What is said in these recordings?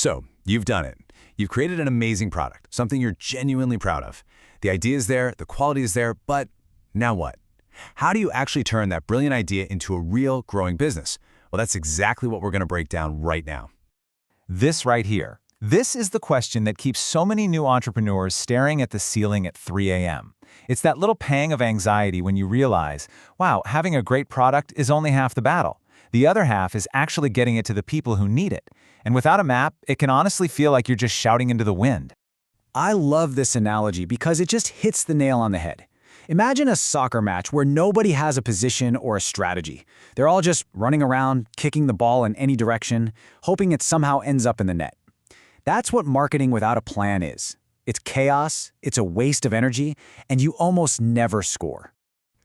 So, you've done it. You've created an amazing product, something you're genuinely proud of. The idea is there, the quality is there, but now what? How do you actually turn that brilliant idea into a real, growing business? Well, that's exactly what we're going to break down right now. This right here. This is the question that keeps so many new entrepreneurs staring at the ceiling at 3 a.m. It's that little pang of anxiety when you realize, wow, having a great product is only half the battle. The other half is actually getting it to the people who need it. And without a map, it can honestly feel like you're just shouting into the wind. I love this analogy because it just hits the nail on the head. Imagine a soccer match where nobody has a position or a strategy. They're all just running around, kicking the ball in any direction, hoping it somehow ends up in the net. That's what marketing without a plan is. It's chaos, it's a waste of energy, and you almost never score.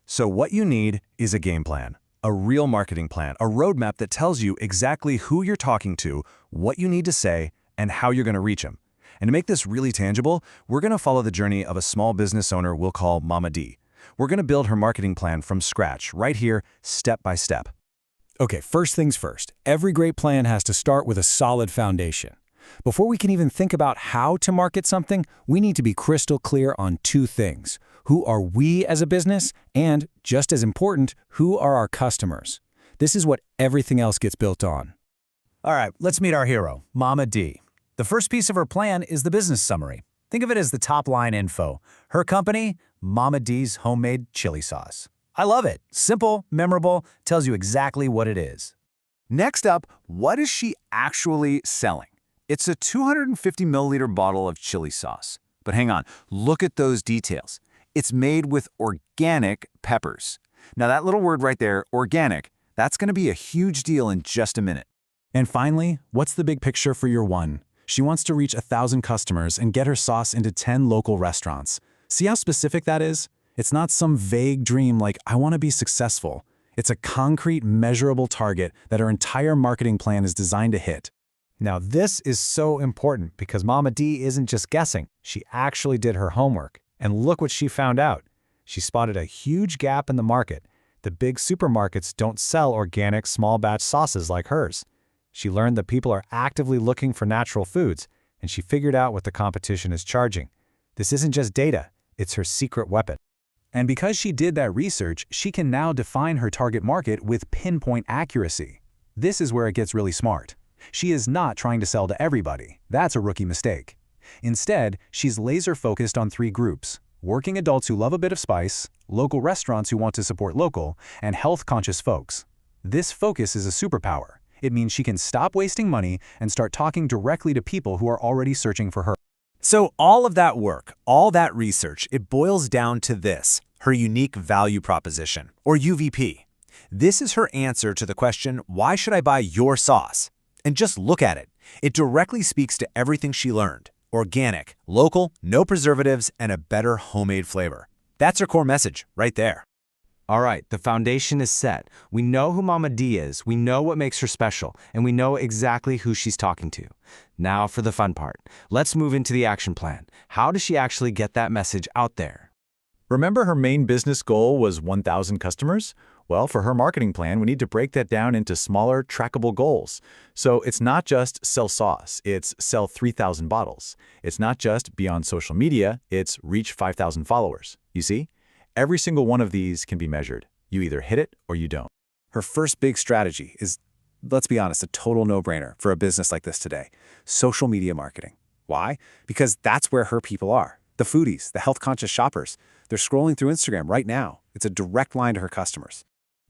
So what you need is a game plan, a real marketing plan, a roadmap that tells you exactly who you're talking to, what you need to say, and how you're going to reach them. And to make this really tangible, we're going to follow the journey of a small business owner we'll call Mama D. We're going to build her marketing plan from scratch, right here, step by step. Okay, first things first. Every great plan has to start with a solid foundation. Before we can even think about how to market something, we need to be crystal clear on two things. Who are we as a business? And, just as important, who are our customers? This is what everything else gets built on. All right, let's meet our hero, Mama D. The first piece of her plan is the business summary. Think of it as the top-line info. Her company, Mama D's Homemade Chili Sauce. I love it. Simple, memorable, tells you exactly what it is. Next up, what is she actually selling? It's a 250 milliliter bottle of chili sauce. But hang on, look at those details. It's made with organic peppers. Now that little word right there, organic, that's going to be a huge deal in just a minute. And finally, what's the big picture for your one? She wants to reach 1,000 customers and get her sauce into 10 local restaurants. See how specific that is? It's not some vague dream like, I want to be successful. It's a concrete, measurable target that her entire marketing plan is designed to hit. Now this is so important because Mama D isn't just guessing. She actually did her homework. And look what she found out. She spotted a huge gap in the market. The big supermarkets don't sell organic small batch sauces like hers. She learned that people are actively looking for natural foods, and she figured out what the competition is charging. This isn't just data, it's her secret weapon. And because she did that research, she can now define her target market with pinpoint accuracy. This is where it gets really smart. She is not trying to sell to everybody. That's a rookie mistake. Instead, she's laser-focused on 3 groups: working adults who love a bit of spice, local restaurants who want to support local, and health-conscious folks. This focus is a superpower. It means she can stop wasting money and start talking directly to people who are already searching for her. So all of that work, all that research, it boils down to this, her unique value proposition, or UVP. This is her answer to the question, why should I buy your sauce? And just look at it. It directly speaks to everything she learned. Organic, local, no preservatives, and a better homemade flavor. That's her core message, right there. All right, the foundation is set. We know who Mama D is, we know what makes her special, and we know exactly who she's talking to. Now for the fun part. Let's move into the action plan. How does she actually get that message out there? Remember her main business goal was 1,000 customers? Well, for her marketing plan, we need to break that down into smaller, trackable goals. So it's not just sell sauce, it's sell 3,000 bottles. It's not just be on social media, it's reach 5,000 followers. You see? Every single one of these can be measured. You either hit it or you don't. Her first big strategy is, let's be honest, a total no-brainer for a business like this today: social media marketing. Why? Because that's where her people are. The foodies, the health-conscious shoppers. They're scrolling through Instagram right now. It's a direct line to her customers.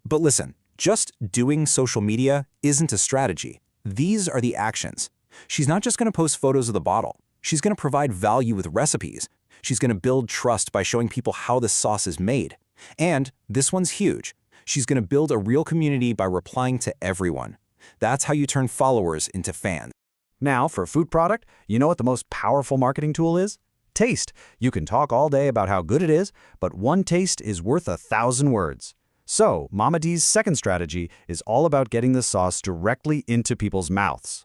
But listen, just doing social media isn't a strategy. These are the actions. She's not just going to post photos of the bottle. She's going to provide value with recipes. She's going to build trust by showing people how the sauce is made. And this one's huge. She's going to build a real community by replying to everyone. That's how you turn followers into fans. Now, for a food product, you know what the most powerful marketing tool is? Taste. You can talk all day about how good it is, but one taste is worth 1,000 words. So, Mama D's second strategy is all about getting the sauce directly into people's mouths.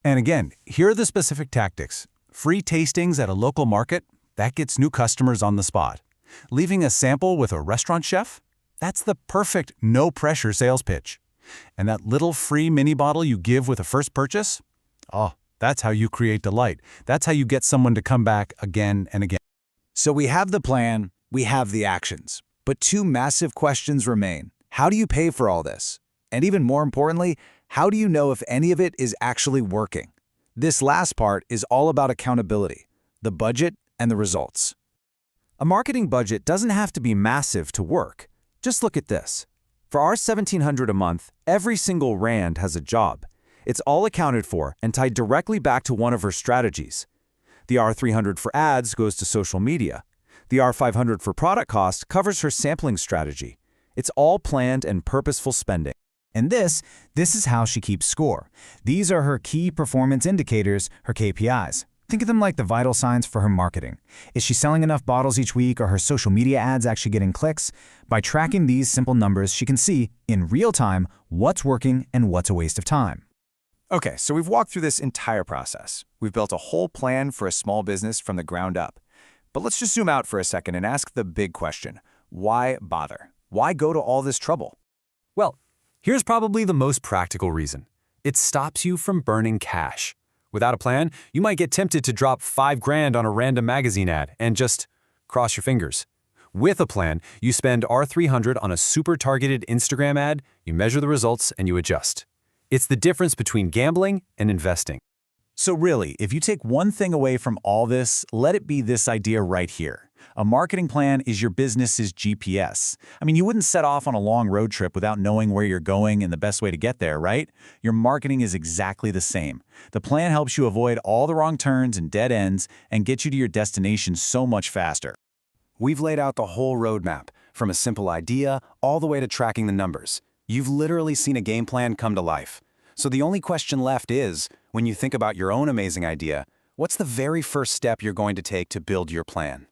And again, here are the specific tactics. Free tastings at a local market, that gets new customers on the spot. Leaving a sample with a restaurant chef, that's the perfect no-pressure sales pitch. And that little free mini bottle you give with a first purchase, oh, That's how you create delight. That's how you get someone to come back again and again. So we have the plan, we have the actions. But two massive questions remain. How do you pay for all this? And even more importantly, how do you know if any of it is actually working? This last part is all about accountability, the budget and the results. A marketing budget doesn't have to be massive to work. Just look at this. For our $1,700 a month, every single rand has a job. It's all accounted for and tied directly back to one of her strategies. The R300 for ads goes to social media. The R500 for product cost covers her sampling strategy. It's all planned and purposeful spending. And this is how she keeps score. These are her key performance indicators, her KPIs. Think of them like the vital signs for her marketing. Is she selling enough bottles each week? Are her social media ads actually getting clicks? By tracking these simple numbers, she can see, in real time, what's working and what's a waste of time. Okay, so we've walked through this entire process. We've built a whole plan for a small business from the ground up. But let's just zoom out for a second and ask the big question. Why bother? Why go to all this trouble? Well, here's probably the most practical reason. It stops you from burning cash. Without a plan, you might get tempted to drop $5,000 on a random magazine ad and just cross your fingers. With a plan, you spend R300 on a super targeted Instagram ad, you measure the results, and you adjust. It's the difference between gambling and investing. So really, if you take one thing away from all this, let it be this idea right here. A marketing plan is your business's GPS. I mean, you wouldn't set off on a long road trip without knowing where you're going and the best way to get there, right? Your marketing is exactly the same. The plan helps you avoid all the wrong turns and dead ends and get you to your destination so much faster. We've laid out the whole roadmap, from a simple idea all the way to tracking the numbers. You've literally seen a game plan come to life. So the only question left is, when you think about your own amazing idea, what's the very first step you're going to take to build your plan?